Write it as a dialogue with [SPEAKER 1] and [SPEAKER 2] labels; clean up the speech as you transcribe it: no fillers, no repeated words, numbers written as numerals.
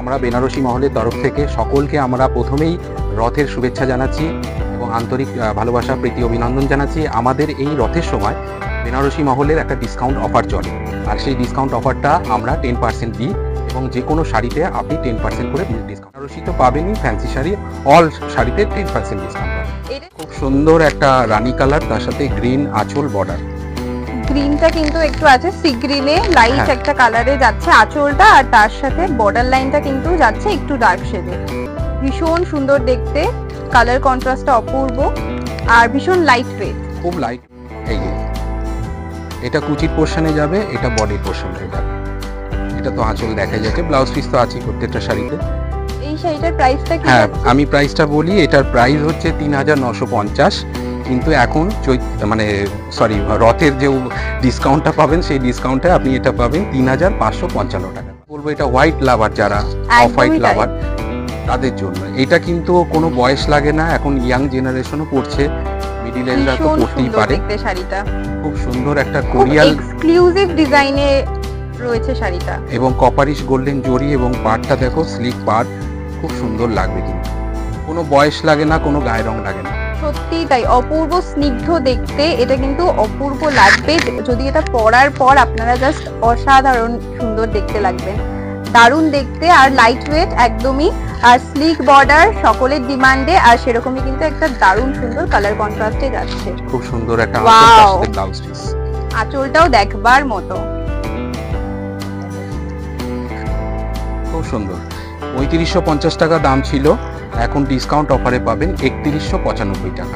[SPEAKER 1] আমরা বেনারসি মহলের তরফ থেকে সকলকে আমরা প্রথমেই রথের শুভেচ্ছা জানাচ্ছি এবং আন্তরিক ভালোবাসা প্রীতি অভিনন্দন জানাচ্ছি। আমাদের এই রথের সময় বেনারসি মহলের একটা ডিসকাউন্ট অফার চলে, আর সেই ডিসকাউন্ট অফারটা আমরা 10% দিই এবং যে কোনো শাড়িতে আপনি 10% করে ডিসকাউন্ট। বেনারসি তো পাবেনই, ফ্যান্সি শাড়ি অল শাড়িতে 10% ডিসকাউন্ট পাবেন। খুব সুন্দর একটা রানী কালার, তার সাথে গ্রিন আঁচল বর্ডার।
[SPEAKER 2] গ্রিনটা কিন্তু একটু আছে সি গ্রিনে, লাইট একটা কালারে যাচ্ছে আঁচলটা, আর তার সাথে বর্ডার লাইনটা কিন্তু যাচ্ছে একটু ডার্ক শেডে। ভীষণ সুন্দর দেখতে, কালার কন্ট্রাস্টটা অপূর্ব আর ভীষণ লাইট ওয়েট।
[SPEAKER 1] খুব লাইট। এই যে এটা কুচির পোর্শনে যাবে, এটা বডির পোর্শনে যাবে। এটা তো আঁচল দেখা যাচ্ছে, ব্লাউজ পিস তো আছেই প্রত্যেকটা শাড়িতে।
[SPEAKER 2] এই শাড়িটার প্রাইসটা কি?
[SPEAKER 1] হ্যাঁ, আমি প্রাইসটা বলি। এটার প্রাইস হচ্ছে 3950, কিন্তু এখন রথের যে ডিসকাউন্টটা পাবেন সেই ডিসকাউন্টে আপনি এটা পাবেন 3555 টাকা। বলবো এটা হোয়াইট লাভার, যারা অফ হোয়াইট লাভার তাদের জন্য। এটা কিন্তু কোনো বয়স লাগে না, এখন ইয়াং জেনারেশনও পড়ছে, মিডিল এজরা তো পড়তেই পারে।
[SPEAKER 2] শাড়িটা
[SPEAKER 1] খুব সুন্দর একটা কোরিয়াল
[SPEAKER 2] এক্সক্লুসিভ ডিজাইনে রয়েছে শাড়িটা,
[SPEAKER 1] এবং কপারিশ গোল্ডেন জরি এবং পাড়টা দেখো স্লিক পাড়, খুব সুন্দর লাগবে। কিন্তু কোনো বয়স লাগে না, কোনো গায়ে রং লাগে না।
[SPEAKER 2] সত্যি তাই, অপূর্ব স্নিগ্ধ দেখতে, এটা কিন্তু অপূর্ব লাগবে। যদি এটা পরার পর আপনারা জাস্ট অসাধারণ সুন্দর দেখতে লাগবেন, দারুণ দেখতে আর লাইট ওয়েট একদমই, আর স্লিক বর্ডার সকলের ডিমান্ডে, আর সেরকমই কিন্তু একটা দারুণ সুন্দর কালার কন্ট্রাস্টে যাচ্ছে।
[SPEAKER 1] খুব সুন্দর একটা ব্লাউজ পিস,
[SPEAKER 2] আঁচলটাও দেখবার মতো,
[SPEAKER 1] খুব সুন্দর। 3550 টাকা দাম ছিল, এখন ডিসকাউন্ট অফারে পাবেন 3195 টাকা।